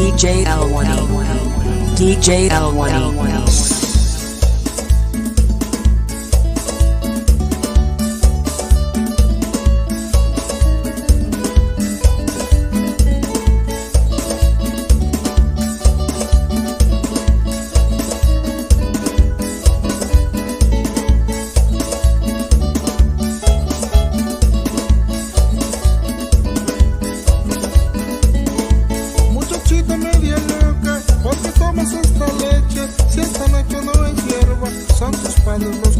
DJ L1E. DJ L1E. Muchachita media loca, ¿por qué tomas esta leche? Si esta noche no es hierba, son tus padres los